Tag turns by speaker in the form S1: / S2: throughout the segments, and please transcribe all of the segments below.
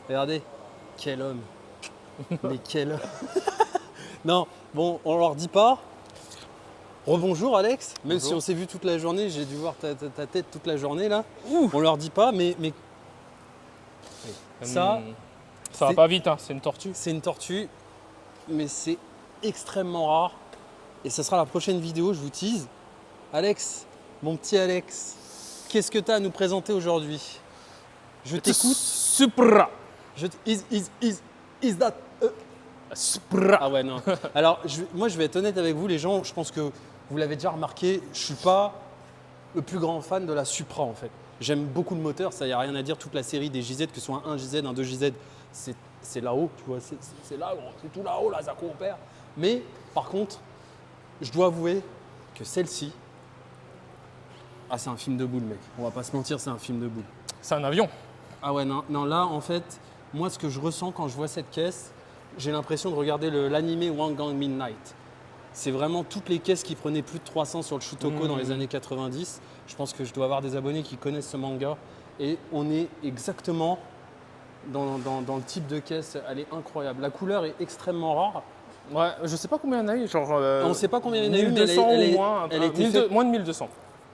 S1: Regardez, quel homme. Mais quel homme. Non, bon, on leur dit pas. Rebonjour Alex, même
S2: Bonjour.
S1: si on s'est vu toute la journée, j'ai dû voir ta tête toute la journée là. On leur dit pas, mais ça,
S2: Ça va
S1: c'est-
S2: pas vite, hein, c'est une tortue.
S1: c'est une tortue, mais c'est extrêmement rare. Et ce sera la prochaine vidéo, je vous tease. Alex, mon petit Alex, qu'est-ce que tu as à nous présenter aujourd'hui? Je t'écoute.
S2: Supra.
S1: Is that
S2: Supra.
S1: Ah ouais, non. Alors, moi, je vais être honnête avec vous, les gens. Je pense que vous l'avez déjà remarqué. Je ne suis pas le plus grand fan de la Supra, en fait. J'aime beaucoup le moteur, ça, il n'y a rien à dire. Toute la série des JZ, que ce soit un JZ, un 2JZ, c'est là-haut, tu vois. C'est là, c'est tout là-haut, là, ça compère. Mais, par contre, je dois avouer que celle-ci. Ah, c'est un film de boule, mec. On va pas se mentir, c'est un film de boule.
S2: C'est un avion.
S1: Ah ouais, non, là, en fait, moi, ce que je ressens quand je vois cette caisse, j'ai l'impression de regarder l'animé One Gang Midnight. C'est vraiment toutes les caisses qui prenaient plus de 300 sur le Shutoko dans les années 90. Je pense que je dois avoir des abonnés qui connaissent ce manga. Et on est exactement dans le type de caisse. Elle est incroyable. La couleur est extrêmement rare.
S2: Ouais, je sais pas combien il y en a eu, genre.
S1: On ne sait pas combien il y en a eu, mais
S2: 1200
S1: elle
S2: ou
S1: est-
S2: moins,
S1: elle a été faite-
S2: moins de 1200.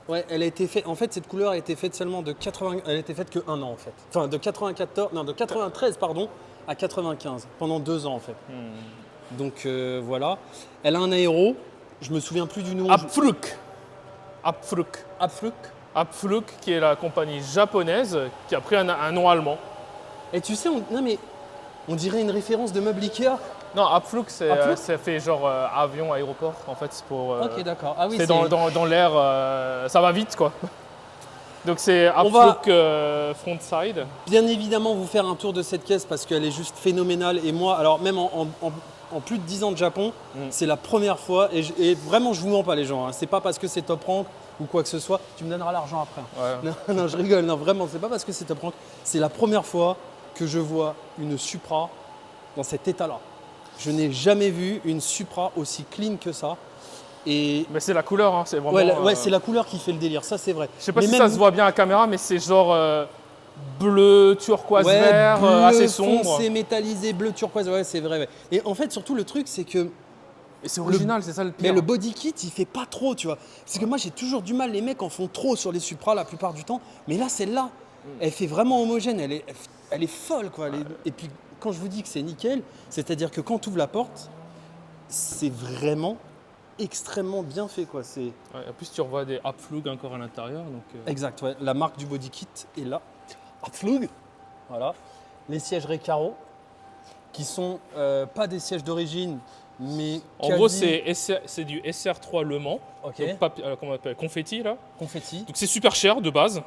S1: Ouais, elle a été faite. En fait, cette couleur a été faite seulement de 80. Elle a été faite que 1 an en fait. Enfin, de 93 pardon, à 95 pendant 2 ans en fait. Donc voilà. Elle a un aéro. Je me souviens plus du nom.
S2: Abflug. Abflug.
S1: Abflug.
S2: Abflug, qui est la compagnie japonaise qui a pris un nom allemand.
S1: Et tu sais, non mais on dirait une référence de meuble Ikea.
S2: Non, Abflug,
S1: Abflug
S2: ça fait genre avion, aéroport. En fait, c'est pour.
S1: Ok, d'accord. Ah oui,
S2: c'est dans l'air, ça va vite quoi. Donc c'est
S1: On va-
S2: Abflug frontside.
S1: bien évidemment vous faire un tour de cette caisse parce qu'elle est juste phénoménale. Et moi, alors même en plus de 10 ans de Japon, c'est la première fois. Et vraiment, je vous mens pas les gens. Hein. C'est pas parce que c'est Top Rank ou quoi que ce soit. Tu me donneras l'argent après.
S2: Ouais.
S1: Non, je rigole. Non, vraiment, c'est pas parce que c'est Top Rank. C'est la première fois que je vois une Supra dans cet état-là. Je n'ai jamais vu une Supra aussi clean que ça. Et
S2: Mais c'est la couleur, hein, c'est vraiment.
S1: ouais, c'est la couleur qui fait le délire. Ça, c'est vrai.
S2: Je sais pas
S1: Mais
S2: si
S1: même-
S2: ça se voit bien à caméra, mais c'est genre bleu, turquoise,
S1: Ouais,
S2: vert,
S1: bleu
S2: assez sombre.
S1: foncé, métallisé, bleu turquoise. Ouais, c'est vrai. Ouais. Et en fait, surtout le truc, c'est que
S2: Et c'est original, c'est ça le pire.
S1: mais le body kit, il fait pas trop, tu vois. Parce que moi, j'ai toujours du mal. Les mecs en font trop sur les Supra la plupart du temps. Mais là, celle-là, elle fait vraiment homogène. Elle est folle, quoi. Et puis, quand je vous dis que c'est nickel, c'est-à-dire que quand tu ouvres la porte, c'est vraiment extrêmement bien fait, quoi. C'est
S2: Ouais, en plus, tu revois des Abflug encore à l'intérieur. Donc,
S1: exact. Ouais. La marque du body kit est là. Abflug. Voilà. Les sièges Recaro, qui sont pas des sièges d'origine, mais
S2: En
S1: quasi-
S2: gros, c'est du SR3 Le Mans,
S1: Ok.
S2: donc comment on appelle, confetti là.
S1: confetti.
S2: Donc c'est super cher de base.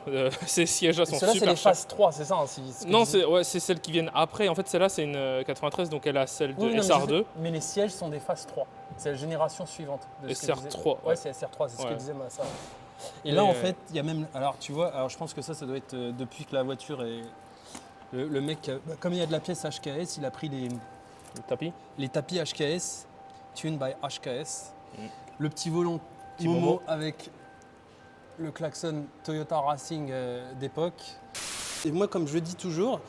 S2: Ces sièges-là sont
S1: Ceux-là, c'est
S2: super
S1: les
S2: chers.
S1: phases 3, c'est ça hein, ce que
S2: Non,
S1: tu dis.
S2: c'est celles qui viennent après. En fait, celle-là, c'est une 93, donc elle a celle de
S1: Oui, non, mais je
S2: SR2.
S1: sais, mais les sièges sont des phases 3. C'est la génération suivante. De ce que
S2: SR3,
S1: disait- Ouais,
S2: ouais.
S1: c'est SR3, c'est ce que
S2: Ouais.
S1: disait ça. Et
S2: Et
S1: là, en fait, il y a même. Alors, tu vois, alors je pense que ça doit être depuis que la voiture est. Le mec, comme il y a de la pièce HKS, il a pris
S2: Le tapis.
S1: les tapis HKS, tuned by HKS.
S2: Mm.
S1: Le petit volant
S2: Petit
S1: Momo
S2: Momo.
S1: avec le klaxon Toyota Racing d'époque. Et moi, comme je le dis toujours,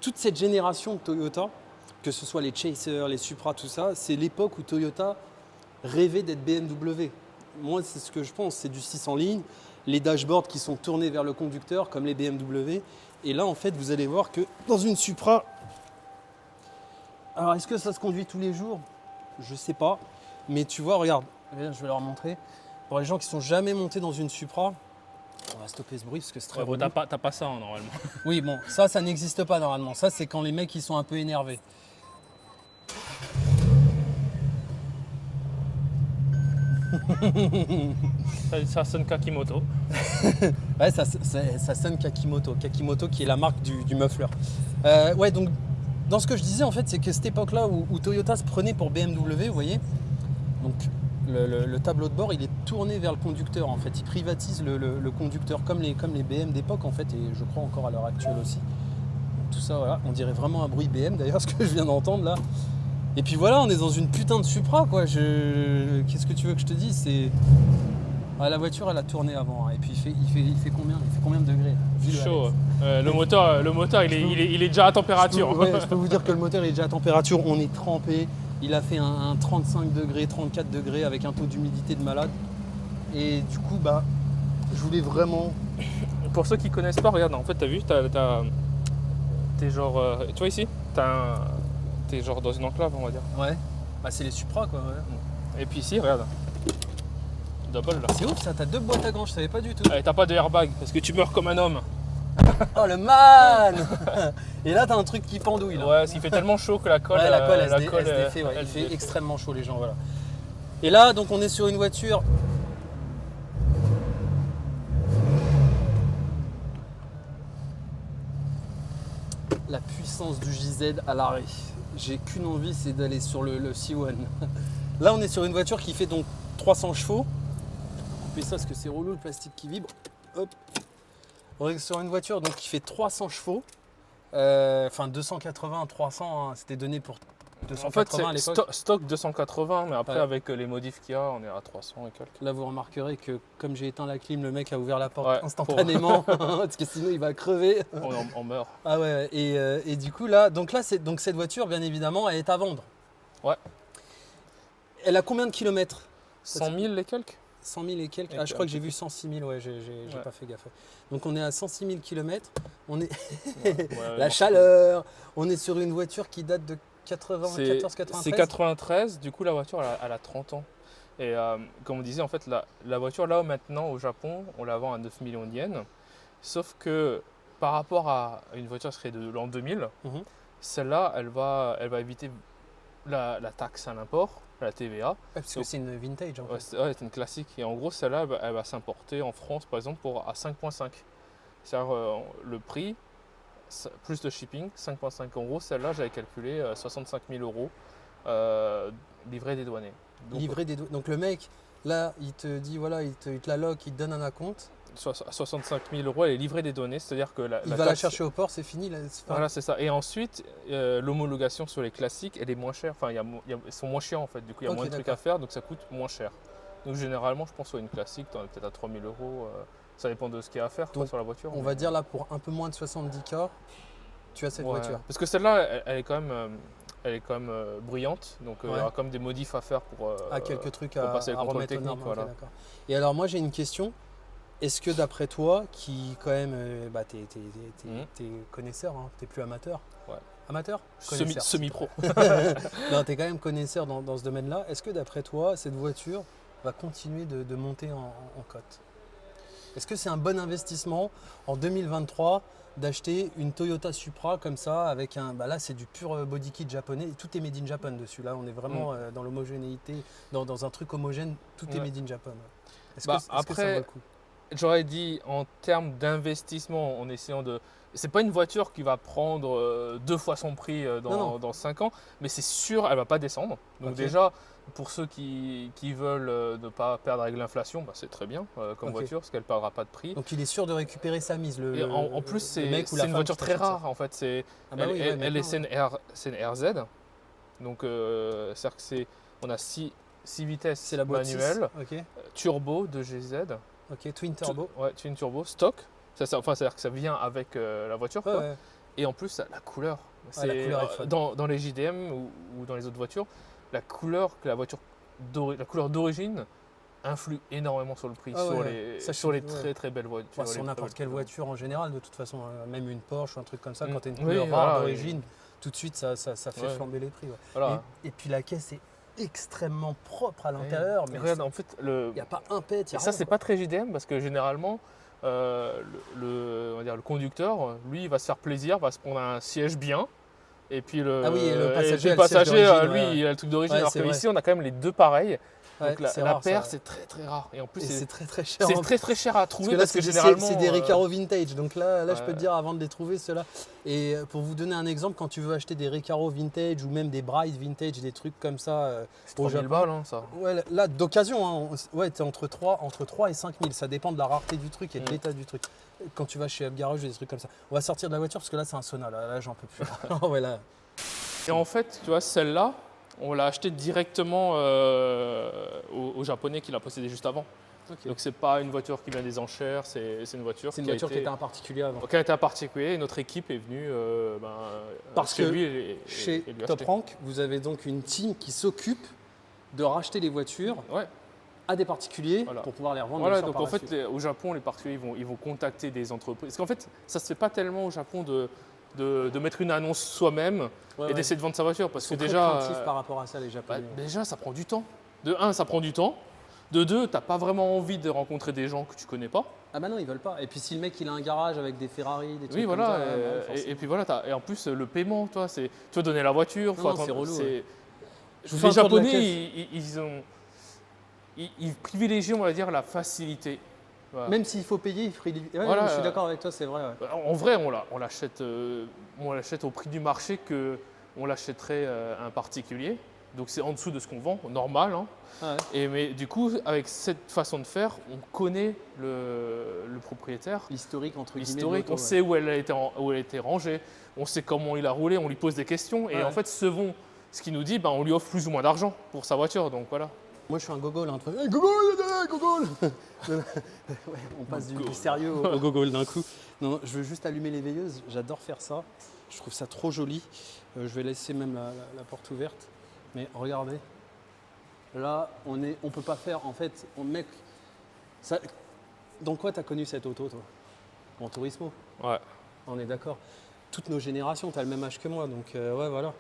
S1: toute cette génération de Toyota, que ce soit les Chaser, les Supra, tout ça, c'est l'époque où Toyota rêvait d'être BMW. Moi, c'est ce que je pense, c'est du 6 en ligne, les dashboards qui sont tournés vers le conducteur, comme les BMW. Et là, en fait, vous allez voir que dans une Supra, alors est-ce que ça se conduit tous les jours? Je sais pas. Mais tu vois, regarde, je vais leur montrer. Pour les gens qui sont jamais montés dans une Supra, on va stopper ce bruit parce que c'est très
S2: Ouais, bon,
S1: relou.
S2: t'as pas ça hein, normalement.
S1: Oui, bon, ça n'existe pas normalement. Ça, c'est quand les mecs ils sont un peu énervés.
S2: Ça sonne Kakimoto.
S1: Ouais, ça sonne Kakimoto. Kakimoto qui est la marque du muffler. Ouais, donc dans ce que je disais en fait, c'est que cette époque-là où Toyota se prenait pour BMW, vous voyez, donc le tableau de bord il est tourné vers le conducteur en fait. Il privatise le conducteur comme les BM d'époque en fait, et je crois encore à l'heure actuelle aussi. Donc, tout ça, voilà, on dirait vraiment un bruit BM d'ailleurs, ce que je viens d'entendre là. Et puis voilà, on est dans une putain de Supra quoi. Qu'est-ce que tu veux que je te dise? Ah, la voiture, elle a tourné avant. Et puis, il fait combien de degrés là, vu le
S2: Chaud.
S1: Alex.
S2: Le moteur il est déjà à température.
S1: Je peux vous dire que le moteur est déjà à température. On est trempé. Il a fait un 35 degrés, 34 degrés avec un taux d'humidité de malade. Et du coup, je voulais vraiment.
S2: Pour ceux qui connaissent pas, regarde, en fait, t'as vu, t'es genre, tu vois ici, t'es genre dans une enclave, on va dire.
S1: Ouais. C'est les Supra, quoi. Ouais.
S2: Et puis ici, regarde, double là.
S1: C'est ouf, ça. T'as 2 boîtes à gants. Je savais pas du tout.
S2: Et t'as pas de airbag parce que tu meurs comme un homme.
S1: Oh, le man. Et là, t'as un truc qui pendouille. Là.
S2: Ouais, parce qu'il fait tellement chaud que la colle,
S1: Ouais, la colle, elle se
S2: elle-
S1: défait. Ouais.
S2: elle
S1: Il
S2: se
S1: fait
S2: défait.
S1: extrêmement chaud, les gens. Voilà. Et là, donc, on est sur une voiture. La puissance du JZ à l'arrêt. J'ai qu'une envie, c'est d'aller sur le C1. Là, on est sur une voiture qui fait donc 300 chevaux. On fait ça parce que c'est relou, le plastique qui vibre. Hop. On est sur une voiture donc, qui fait 300 chevaux. Enfin, 280, 300, hein, c'était donné pour
S2: En
S1: 280 à
S2: fait, c'est
S1: l'époque.
S2: stock 280, mais après,
S1: Ouais.
S2: avec les modifs qu'il y a, on est à 300 et quelques.
S1: Là, vous remarquerez que comme j'ai éteint la clim, le mec a ouvert la porte
S2: Ouais,
S1: instantanément. Parce que sinon, il va crever.
S2: On meurt.
S1: Ah ouais, et du coup là, donc cette voiture, bien évidemment, elle est à vendre.
S2: Ouais.
S1: Elle a combien de kilomètres?
S2: 100 000 et quelques.
S1: 100 000 et quelques.
S2: Et
S1: Ah, je crois que
S2: un
S1: j'ai
S2: peu
S1: vu 106 000, ouais, j'ai
S2: Ouais.
S1: pas fait gaffe. Donc on est à 106 000 kilomètres. On est
S2: Ouais,
S1: la
S2: non.
S1: chaleur. On est sur une voiture qui date de 94,
S2: C'est
S1: 93.
S2: 93, du coup la voiture elle a 30 ans. Et comme on disait, en fait, la voiture là maintenant au Japon, on la vend à 9 millions de yens. Sauf que par rapport à une voiture qui serait de l'an 2000,
S1: Mhm.
S2: celle-là elle va éviter la taxe à l'import, la TVA.
S1: Ouais, parce que
S2: Donc,
S1: c'est une vintage. En fait.
S2: c'est une classique. Et en gros, celle-là elle va s'importer en France par exemple à 5,5. C'est-à-dire le prix plus le shipping, 5,5 euros. Celle-là, j'avais calculé 65 000 euros livré dédouané. Donc,
S1: Livré des donc le mec, là, il te dit, voilà, il te la loque, il te donne un acompte.
S2: 65 000 euros, elle est livrée dédouanée, c'est-à-dire que
S1: Il va la
S2: taxe-
S1: chercher au port, c'est fini. Là, c'est pas-
S2: Voilà, c'est ça. Et ensuite, l'homologation sur les classiques, elle est moins chère. Enfin, ils sont moins chiants en fait. Du coup, il y a
S1: Ok,
S2: moins de trucs
S1: d'accord.
S2: à faire, donc ça coûte moins cher. Donc généralement, je pense sur une classique, tu en es peut-être à 3 000 euros. Ça dépend de ce qu'il y a à faire quoi,
S1: Donc,
S2: sur la voiture.
S1: On va dire là, pour un peu moins de 70K, tu as cette
S2: Ouais.
S1: voiture.
S2: Parce que celle-là, elle est quand même bruyante, donc il y
S1: Ouais.
S2: aura comme des modifs à faire pour.
S1: Quelques trucs
S2: pour
S1: à,
S2: passer le
S1: à
S2: contrôle
S1: remettre aux
S2: technique,
S1: normes. Ok,
S2: voilà.
S1: d'accord. Et alors, moi, j'ai une question. Est-ce que d'après toi, qui quand même, t'es connaisseur, hein, t'es plus amateur.
S2: Ouais.
S1: Amateur?
S2: Semi-pro.
S1: Non, t'es quand même connaisseur dans ce domaine-là. Est-ce que d'après toi, cette voiture va continuer de monter en cote? Est-ce que c'est un bon investissement en 2023 d'acheter une Toyota Supra comme ça avec un. Là, c'est du pur body kit japonais. Tout est made in Japan dessus. Là, on est vraiment dans l'homogénéité, dans un truc homogène. Tout est
S2: Ouais.
S1: made in Japan. Est-ce
S2: Bah,
S1: que ça vaut
S2: après,
S1: le coup?
S2: J'aurais dit en termes d'investissement, en essayant de. C'est pas une voiture qui va prendre 2 fois son prix
S1: Non.
S2: dans 5 ans, mais c'est sûr, elle va pas descendre. Donc
S1: Ok.
S2: déjà, pour ceux qui veulent ne pas perdre avec l'inflation, c'est très bien comme
S1: Ok.
S2: voiture, parce qu'elle ne perdra pas de prix.
S1: Donc, il est sûr de récupérer sa mise.
S2: Et en plus, c'est
S1: mec ou la
S2: une
S1: femme
S2: voiture
S1: qui
S2: très
S1: t'achète ça.
S2: rare en fait.
S1: Ah bah oui, ouais,
S2: Elle est
S1: maintenant,
S2: c'est une RZ. Donc, c'est-à-dire que on a 6 vitesses
S1: c'est la boîte 6.
S2: manuelles,
S1: Ok.
S2: turbo de GZ.
S1: Ok. Twin turbo.
S2: Ouais, twin turbo, stock. C'est-à-dire que ça vient avec la voiture.
S1: Ouais,
S2: Quoi.
S1: ouais.
S2: Et en plus, la couleur.
S1: Ouais, la couleur est fun.
S2: Dans les JDM ou dans les autres voitures, la couleur d'origine influe énormément sur le prix,
S1: Ah
S2: sur
S1: ouais,
S2: les,
S1: ça, je
S2: sur les
S1: suis- ouais.
S2: très très belles voitures.
S1: Sur
S2: les très
S1: n'importe
S2: belles
S1: quelle
S2: voitures.
S1: voiture en général, de toute façon, même une Porsche ou un truc comme ça,
S2: Mm.
S1: quand tu as une
S2: Oui,
S1: couleur
S2: voilà,
S1: rare
S2: et-
S1: d'origine, tout de suite ça fait
S2: Ouais.
S1: flamber les prix. Ouais.
S2: Voilà.
S1: Et puis la caisse est extrêmement propre à l'intérieur, mais
S2: Regarde, en fait,
S1: il n'y a pas un pet,
S2: et ça, c'est pas très JDM parce que généralement, on va dire, le conducteur, lui, il va se faire plaisir, va se prendre un siège bien. Et puis le,
S1: Ah oui, et le passager
S2: puis
S1: a le siège d'origine,
S2: lui,
S1: ouais.
S2: il a le truc d'origine.
S1: Ouais,
S2: alors
S1: c'est
S2: qu'ici, on a quand même les deux pareils. Donc la
S1: rare,
S2: paire,
S1: ça.
S2: c'est très très rare. Et en plus,
S1: Et
S2: c'est
S1: c'est très très cher.
S2: c'est
S1: en
S2: très très cher à trouver
S1: Parce que là,
S2: généralement.
S1: c'est des Recaro vintage. Donc là je peux
S2: ouais.
S1: te dire, avant de les trouver, ceux-là. Et pour vous donner un exemple, quand tu veux acheter des Recaro vintage ou même des Bright vintage, des trucs comme ça
S2: c'est
S1: au
S2: 3000
S1: Japon.
S2: balles, hein, ça.
S1: Ouais, là, d'occasion, hein, ouais, t'es entre 3 et 5 000. Ça dépend de la rareté du truc et de
S2: Mm.
S1: l'état du truc. Quand tu vas chez Up Garage, des trucs comme ça. On va sortir de la voiture parce que là, c'est un sauna. Là j'en peux plus. Ouais, là.
S2: Et en fait, tu vois, celle-là, on l'a achetée directement au Japonais qui l'a possédée juste avant.
S1: Ok.
S2: Donc c'est pas une voiture qui vient des enchères, c'est une voiture
S1: C'est une voiture qui était un particulier avant.
S2: qui a été un particulier et notre équipe est venue
S1: Parce
S2: chez
S1: que
S2: lui et
S1: Chez
S2: lui
S1: Top
S2: acheter.
S1: Rank, vous avez donc une team qui s'occupe de racheter les voitures
S2: Ouais.
S1: à des particuliers
S2: Voilà.
S1: pour pouvoir les revendre.
S2: Voilà,
S1: bien sûr,
S2: donc
S1: par
S2: en
S1: la
S2: fait,
S1: suite.
S2: au Japon, les particuliers ils vont contacter des entreprises. Parce qu'en fait, ça se fait pas tellement au Japon de mettre une annonce soi-même
S1: Ouais,
S2: et
S1: ouais.
S2: d'essayer de vendre sa voiture. Parce
S1: Ils
S2: que
S1: sont très
S2: déjà,
S1: craintifs par rapport à ça, les Japonais.
S2: déjà, ça prend du temps. De un, ça prend du temps. De deux, t'as pas vraiment envie de rencontrer des gens que tu connais pas.
S1: Ah bah non, ils veulent pas. Et puis si le mec il a un garage avec des Ferrari, des trucs
S2: Oui,
S1: comme
S2: voilà.
S1: ça, ouais, forcément.
S2: Et puis voilà, et en plus, le paiement, toi, tu dois donner la voiture.
S1: Non, c'est relou, Je vous fais
S2: Les
S1: un tour de la
S2: Japonais,
S1: caisse.
S2: ils privilégient, on va dire, la facilité. Voilà.
S1: Même s'il faut payer, il ouais,
S2: Voilà,
S1: je suis d'accord avec toi, c'est vrai. Ouais.
S2: En vrai, on l'achète au prix du marché que on l'achèterait un particulier. Donc c'est en dessous de ce qu'on vend, normal. Hein.
S1: Ah ouais.
S2: Mais du coup, avec cette façon de faire, on connaît le propriétaire.
S1: L'historique entre guillemets. de
S2: L'historique,
S1: l'auto,
S2: on sait où elle a été rangée, on sait comment il a roulé, on lui pose des questions. Et
S1: Ouais.
S2: en fait, ce qu'il nous dit, on lui offre plus ou moins d'argent pour sa voiture. Donc voilà.
S1: Moi je suis un gogol. Hein, hey, gogol, gogol. Ouais, on passe du sérieux au gogol d'un coup. Non, je veux juste allumer les veilleuses, j'adore faire ça. Je trouve ça trop joli. Je vais laisser même la porte ouverte. Mais regardez, là on peut pas faire en fait, mec, ça, dans quoi tu as connu cette auto toi? En Turismo,
S2: Ouais.
S1: on est d'accord. Toutes nos générations, tu as le même âge que moi, donc ouais voilà.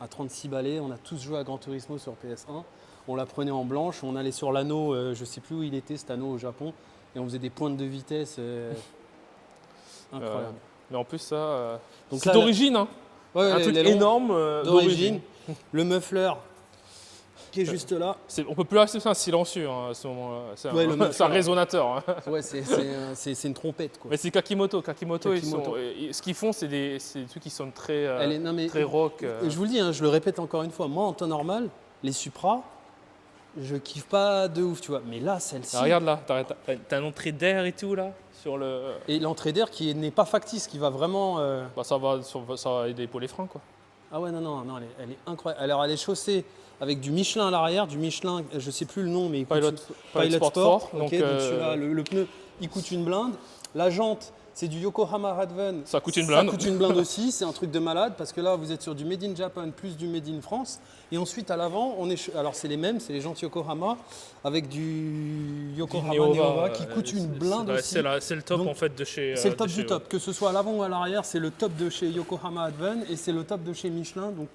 S1: À 36 balais, on a tous joué à Gran Turismo sur PS1. On la prenait en blanche, on allait sur l'anneau, je sais plus où il était cet anneau au Japon, et on faisait des pointes de vitesse incroyable.
S2: Mais en plus, ça,
S1: Donc
S2: c'est
S1: là,
S2: d'origine. Hein.
S1: Ouais,
S2: Un truc
S1: l'aileron
S2: énorme
S1: d'origine. Le muffler qui est juste là.
S2: On peut plus acheter ça un silencieux hein, à ce moment-là. C'est
S1: Ouais, le
S2: un,
S1: muffler.
S2: c'est un résonateur. Hein.
S1: Ouais, c'est une trompette quoi.
S2: Mais c'est Kakimoto. Kakimoto,
S1: Kakimoto.
S2: ce qu'ils font, c'est des trucs qui sont très,
S1: Non, mais,
S2: très rock.
S1: Je vous le dis, hein, je le répète encore une fois, moi en temps normal, les Supra, je kiffe pas de ouf, tu vois. Mais là, celle-ci.
S2: Ah, regarde là, t'as une entrée d'air et tout là sur le.
S1: Et l'entrée d'air qui n'est pas factice, qui va vraiment.
S2: Ça va aider pour les freins quoi.
S1: Ah ouais, non, elle est incroyable. Alors, elle est chaussée avec du Michelin à l'arrière, du Michelin, je sais plus le nom, mais il coûte
S2: Pilot Sport.
S1: Ok,
S2: Donc,
S1: donc celui-là, le pneu, il coûte une blinde. La jante, c'est du Yokohama Radvan.
S2: Ça coûte une blinde.
S1: Ça coûte une blinde aussi, c'est un truc de malade parce que là, vous êtes sur du Made in Japan plus du Made in France. Et ensuite, à l'avant, alors c'est les mêmes, c'est les jantes Yokohama avec du Yokohama Neova qui coûte une blinde aussi.
S2: C'est le top
S1: Donc,
S2: en fait de chez.
S1: C'est le top
S2: de
S1: du
S2: chez-
S1: top, que ce soit à l'avant ou à l'arrière, c'est le top de chez Yokohama Advan et c'est le top de chez Michelin. Donc,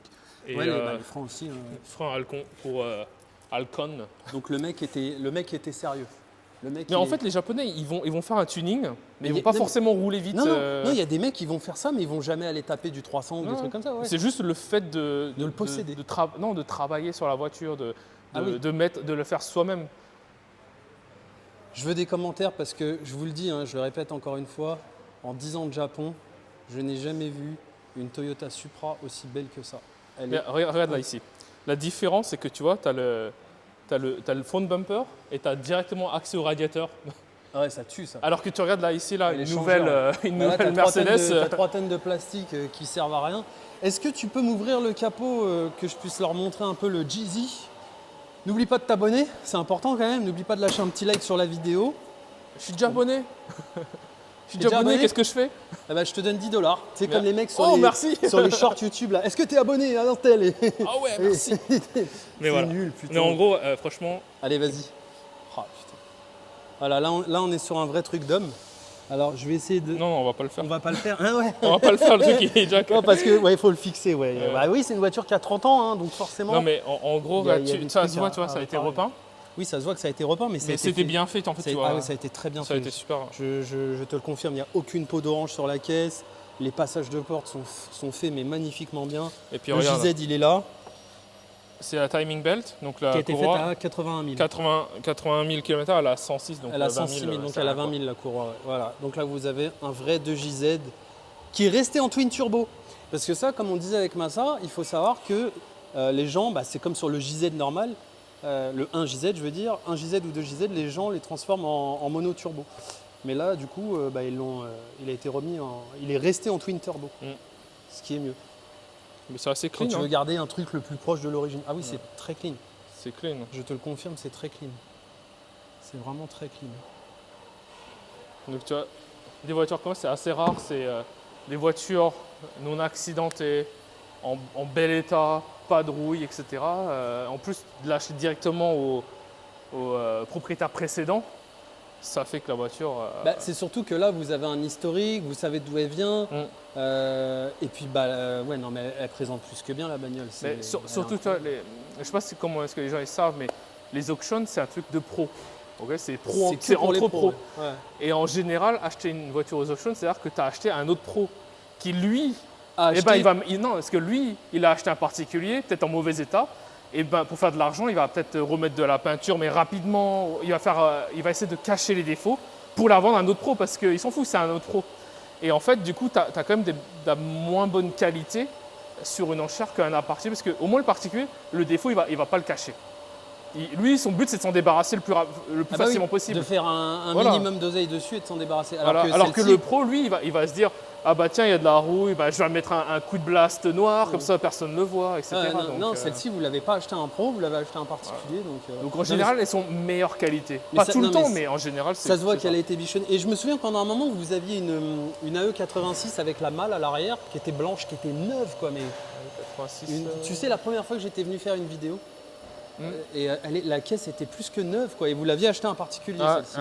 S2: Et
S1: ouais, les freins aussi.
S2: frein Alcon pour Alcon.
S1: Donc le mec était sérieux.
S2: Mais en fait, les Japonais, ils vont faire un tuning, mais ils
S1: Mais
S2: vont pas
S1: non,
S2: forcément rouler vite.
S1: non, il y a des mecs qui vont faire ça, mais ils vont jamais aller taper du 300 ou des
S2: Non.
S1: trucs comme ça. Ouais.
S2: C'est juste le fait de
S1: le posséder.
S2: de travailler sur la voiture,
S1: Ah oui.
S2: de le faire soi-même.
S1: Je veux des commentaires parce que je vous le dis, hein, je le répète encore une fois, en 10 ans de Japon, je n'ai jamais vu une Toyota Supra aussi belle que ça. Elle est...
S2: Regarde là ici. La différence, c'est que tu vois, tu as le front bumper et tu as directement accès au radiateur.
S1: Ah ouais, ça tue ça.
S2: Alors que tu regardes là ici, là,
S1: Les
S2: une nouvelle,
S1: changeurs.
S2: une
S1: Bah là,
S2: nouvelle
S1: t'as 3 tonnes
S2: Mercedes.
S1: t'as 3 tonnes de plastique qui servent à rien. Est-ce que tu peux m'ouvrir le capot que je puisse leur montrer un peu le Jeezy? N'oublie pas de t'abonner, c'est important quand même. N'oublie pas de lâcher un petit like sur la vidéo.
S2: Je suis déjà abonné. Je suis
S1: T'es déjà
S2: déjà abonné,
S1: abonné
S2: qu'est-ce que je fais?
S1: Eh ben, je te donne 10 $. C'est comme les mecs
S2: Oh, merci.
S1: sur les shorts YouTube là. Est-ce que t'es abonné à Intel?
S2: Ah ouais, merci.
S1: C'est
S2: Mais voilà.
S1: nul, putain.
S2: Mais en gros, franchement,
S1: Allez, vas-y. Ah, putain. Voilà, là on est sur un vrai truc d'homme. Alors, je vais essayer de.
S2: non, on va pas le faire.
S1: On va pas le faire. Ah ouais.
S2: On va pas le faire, le truc il est déjà.
S1: Non, parce que ouais, il faut le fixer. Ouais.
S2: Ouais.
S1: Bah oui, c'est une voiture qui a 30 ans, hein, donc forcément.
S2: Non, mais en gros,
S1: Il y a des
S2: ça
S1: trucs
S2: se voit,
S1: à-
S2: tu vois,
S1: à
S2: ça a été
S1: réparer.
S2: repeint.
S1: Oui, ça se voit que ça a été repeint, mais,
S2: Mais c'était bien fait, en fait, tu vois.
S1: Ah ouais, ça a été très bien
S2: Ça a
S1: fait.
S2: été super.
S1: Je te le confirme, il n'y a aucune peau d'orange sur la caisse. Les passages de porte sont faits, mais magnifiquement bien.
S2: Et puis
S1: Le
S2: regarde,
S1: JZ, il est là,
S2: c'est la timing belt, donc
S1: qui a
S2: la
S1: été faite
S2: courroie,
S1: à 81 000.
S2: 80 000 km, elle a 106, donc
S1: Elle a
S2: 20 000,
S1: 106 000, donc
S2: ça
S1: elle a
S2: va,
S1: 20 000 la courroie. Ouais. Voilà. Donc là, vous avez un vrai 2JZ qui est resté en twin turbo. Parce que ça, comme on disait avec Massa, il faut savoir que les gens, c'est comme sur le JZ normal, le 1JZ, je veux dire, 1JZ ou 2JZ, les gens les transforment en mono turbo. Mais là, du coup, il a été remis il est resté en twin turbo, ce qui est mieux.
S2: Mais c'est assez
S1: Quand
S2: clean,
S1: tu veux
S2: hein.
S1: garder un truc le plus proche de l'origine. Ah oui, c'est très clean.
S2: C'est clean.
S1: Je te le confirme, c'est très clean. C'est vraiment très clean.
S2: Donc tu vois, des voitures comme ça, c'est assez rare. C'est des voitures non accidentées, en bel état, pas de rouille, etc. En plus de l'acheter directement au propriétaire précédent, ça fait que la voiture…
S1: C'est surtout que là, vous avez un historique, vous savez d'où elle vient. Et puis, ouais, non, mais elle présente plus que bien la bagnole.
S2: Mais surtout, tu vois, je ne sais pas comment est-ce que les gens ils savent, mais les auctions, c'est un truc de pro. Okay, c'est entre pros.
S1: Ouais.
S2: Et en général, acheter une voiture aux auctions, c'est-à-dire que tu as acheté un autre pro qui, lui, non, parce que lui, il a acheté un particulier, peut-être en mauvais état. Et ben, pour faire de l'argent, il va peut-être remettre de la peinture, mais rapidement, il va essayer de cacher les défauts pour la vendre à un autre pro parce qu'il s'en fout, c'est un autre pro. Et en fait, du coup, tu as quand même de la moins bonne qualité sur une enchère qu'un particulier, parce qu'au moins le particulier, le défaut, il va pas le cacher. Lui, son but, c'est de s'en débarrasser le plus facilement possible.
S1: De faire un minimum d'oseille dessus et de s'en débarrasser.
S2: Alors que le pro, lui, il va se dire ah bah tiens, il y a de la rouille, bah, je vais mettre un coup de blast noir, comme ça personne ne le voit, etc.
S1: Non, celle-ci, vous ne l'avez pas acheté un pro, vous l'avez acheté un particulier.
S2: Donc en général, elles sont meilleure qualité. Pas tout le temps, mais en général,
S1: ça se voit qu'elle a été bichonnée. Et je me souviens pendant un moment, vous aviez une AE86 avec la malle à l'arrière, qui était blanche, qui était neuve, quoi. Mais
S2: 86,
S1: tu sais, la première fois que j'étais venu faire une vidéo, et la caisse était plus que neuve, quoi. Et vous l'aviez acheté un particulier, celle-ci.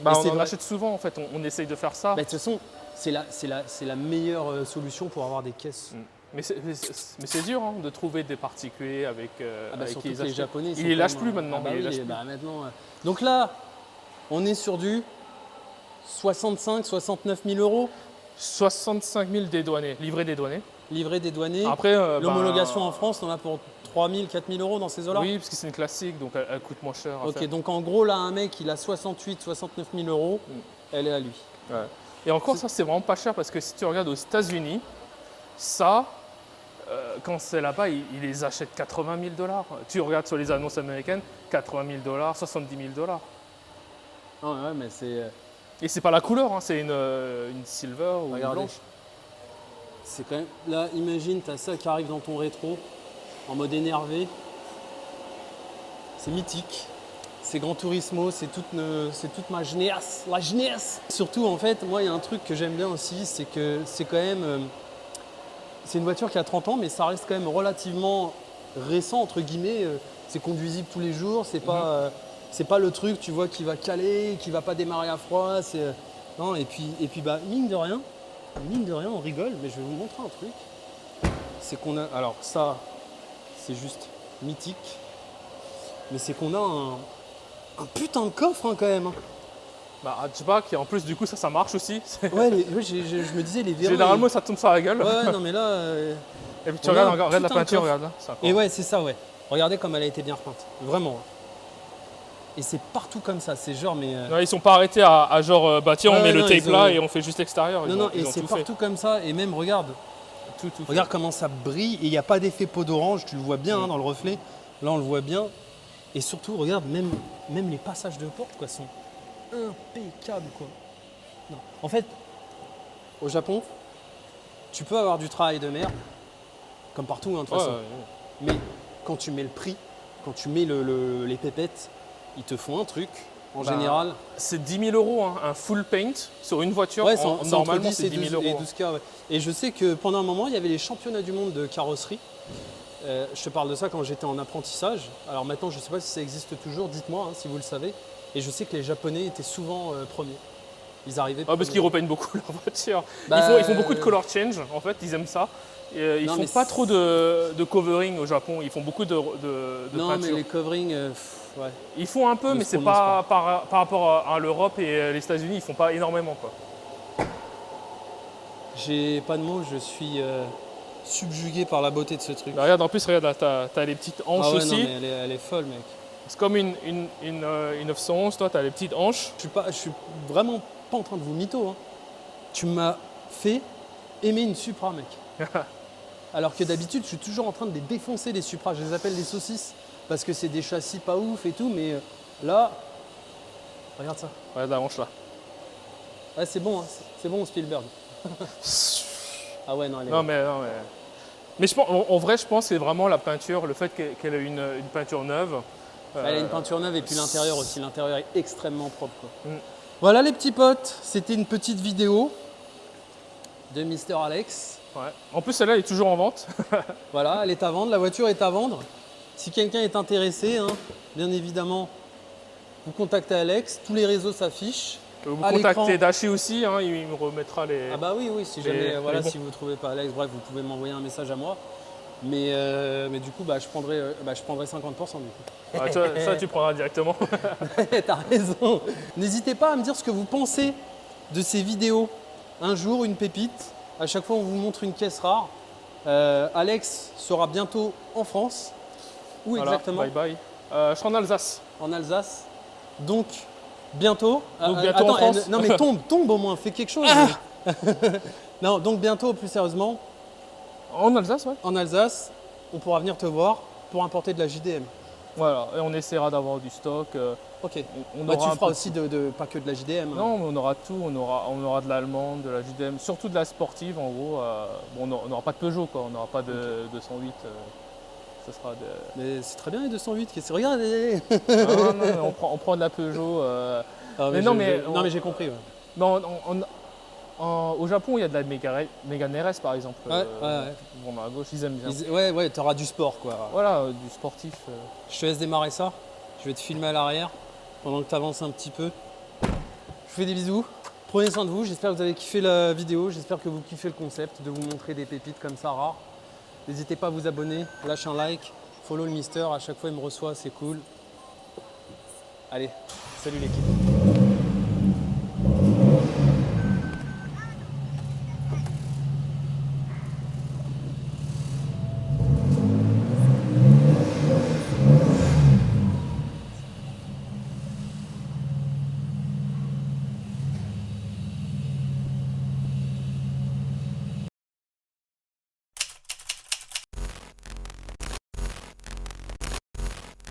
S2: Bah, on en achète souvent, en fait. On essaye de faire ça.
S1: De toute façon, c'est la meilleure solution pour avoir des caisses.
S2: Mais c'est dur de trouver des particuliers avec
S1: surtout
S2: qui
S1: que les Japonais.
S2: Ils les lâchent plus maintenant.
S1: Maintenant, donc là, on est sur du 65 69 000 euros.
S2: 65 000 dédouanés, livrés dédouanés.
S1: Livré dédouané.
S2: Après,
S1: l'homologation en France, on a pour 3 000, 4 000 euros dans ces eaux-là.
S2: Oui, parce que c'est une classique, donc elle coûte moins cher.
S1: Ok, donc en gros, là, un mec, il a 68, 69 000 euros, elle est à lui.
S2: Ouais. Et encore, ça, c'est vraiment pas cher parce que si tu regardes aux États-Unis, ça, quand c'est là-bas, ils les achètent 80 000 $. Tu regardes sur les annonces américaines, 80 000 $, 70 000 $.
S1: Ah ouais, mais c'est.
S2: Et c'est pas la couleur, c'est une silver ou une blanche.
S1: C'est quand même. Là, imagine, tu as ça qui arrive dans ton rétro, en mode énervé. C'est mythique. C'est Gran Turismo, c'est toute ma jeunesse, la jeunesse. Surtout, en fait, moi, il y a un truc que j'aime bien aussi, c'est que c'est quand même. C'est une voiture qui a 30 ans, mais ça reste quand même relativement récent, entre guillemets. C'est conduisible tous les jours, c'est pas. C'est pas le truc, tu vois, qui va caler, qui va pas démarrer à froid. Non, et puis mine de rien, on rigole, mais je vais vous montrer un truc. C'est qu'on a. Alors ça, c'est juste mythique. Mais c'est qu'on a un putain de coffre quand même.
S2: Bah, hatchback, et en plus, du coup, ça marche aussi.
S1: Ouais, je me disais, les verrous.
S2: Généralement, ça tombe sur la gueule.
S1: Ouais, non, mais là.
S2: Et puis tu regarde la peinture, regarde là.
S1: Et ouais, c'est ça, ouais. Regardez comme elle a été bien repeinte. Vraiment. Et c'est partout comme ça, c'est genre, mais.
S2: Non, ils sont pas arrêtés à genre, bah tiens, on met le tape là et on fait juste l'extérieur.
S1: Non, et c'est partout comme ça. Et même, regarde. Regarde comment ça brille. Et il n'y a pas d'effet peau d'orange, tu le vois bien dans le reflet. Là, on le voit bien. Et surtout, regarde, même les passages de porte, quoi, sont impeccables, quoi. Non. En fait, au Japon, tu peux avoir du travail de merde, comme partout, de toute façon. Mais quand tu mets le prix, quand tu mets les pépettes, ils te font un truc, en général.
S2: C'est 10 000 euros, un full paint sur une voiture.
S1: Ouais,
S2: normalement, c'est 10 000 euros.
S1: Et 12K, ouais. Et je sais que pendant un moment, il y avait les championnats du monde de carrosserie. Je te parle de ça quand j'étais en apprentissage. Alors maintenant, je ne sais pas si ça existe toujours, dites-moi si vous le savez. Et je sais que les Japonais étaient souvent premiers. Ils arrivaient.
S2: Parce qu'ils repeignent beaucoup leur voiture. Ils font beaucoup de color change, en fait, ils aiment ça. Ils font pas trop de covering au Japon, ils font beaucoup de
S1: non,
S2: peinture.
S1: Mais les coverings, ouais.
S2: Ils font un peu, mais c'est pas par rapport à l'Europe et les États-Unis, ils font pas énormément, quoi.
S1: J'ai pas de mots, je suis subjugué par la beauté de ce truc.
S2: Bah, regarde, en plus, regarde là, t'as les petites hanches aussi.
S1: Non, mais elle est folle, mec.
S2: C'est comme une 911, toi, t'as les petites hanches.
S1: Je suis vraiment pas en train de vous mytho. Tu m'as fait aimer une Supra, mec. Alors que d'habitude, je suis toujours en train de les défoncer, les Supra. Je les appelle des saucisses parce que c'est des châssis pas ouf et tout. Mais là, regarde ça.
S2: Regarde la hanche là.
S1: Ouais, c'est bon, c'est bon, Spielberg. Ah ouais, non, elle est...
S2: Non, mais je pense, en vrai, je pense que c'est vraiment la peinture, le fait qu'elle ait une peinture neuve.
S1: Elle a une peinture neuve et puis l'intérieur aussi. L'intérieur est extrêmement propre, quoi.
S2: Mm.
S1: Voilà les petits potes, c'était une petite vidéo de Mister Alex.
S2: Ouais. En plus, celle-là est toujours en vente.
S1: Voilà, elle est à vendre, la voiture est à vendre. Si quelqu'un est intéressé, hein, bien évidemment, vous contactez Alex, tous les réseaux s'affichent.
S2: Vous
S1: À
S2: contactez
S1: l'écran.
S2: Dachi aussi, hein, il me remettra les.
S1: Ah bah oui, oui, si
S2: Mais-
S1: jamais, voilà,
S2: mais bon.
S1: si vous ne trouvez pas Alex, bref, vous pouvez m'envoyer un message à moi. Mais du coup, je prendrai 50% du coup.
S2: Ah, ça, tu prendras directement.
S1: T'as raison. N'hésitez pas à me dire ce que vous pensez de ces vidéos. Un jour, une pépite. À chaque fois, on vous montre une caisse rare. Alex sera bientôt en France. Où
S2: Voilà,
S1: exactement?
S2: bye bye. Je suis en Alsace.
S1: En Alsace. Donc, bientôt.
S2: Donc, bientôt en France.
S1: non mais tombe au moins, fais quelque chose. Non, donc bientôt, plus sérieusement,
S2: En Alsace, ouais.
S1: en Alsace, on pourra venir te voir pour importer de la JDM.
S2: Voilà, et on essaiera d'avoir du stock.
S1: Ok.
S2: On
S1: Bah,
S2: aura
S1: tu
S2: un
S1: feras
S2: peu-
S1: aussi pas que de la JDM. hein.
S2: Non, mais on aura tout. On aura de l'allemande, de la JDM, surtout de la sportive en gros. Bon, on n'aura pas de Peugeot, quoi. On n'aura pas de 208. Ce sera de.
S1: Mais c'est très bien les 208. Regardez.
S2: Ah, non, on prend de la Peugeot.
S1: Ah,
S2: Mais non, mais
S1: non, mais j'ai compris. Ouais.
S2: Non, au Japon, il y a de la Mégane RS par exemple.
S1: Ouais, ouais.
S2: Bon, à gauche, ils aiment bien.
S1: Ouais, t'auras du sport quoi.
S2: Voilà, du sportif.
S1: Je te laisse démarrer ça. Je vais te filmer à l'arrière pendant que tu avances un petit peu. Je vous fais des bisous. Prenez soin de vous. J'espère que vous avez kiffé la vidéo. J'espère que vous kiffez le concept de vous montrer des pépites comme ça rares. N'hésitez pas à vous abonner, lâche un like, follow le Mister. À chaque fois, il me reçoit, c'est cool. Allez, salut l'équipe.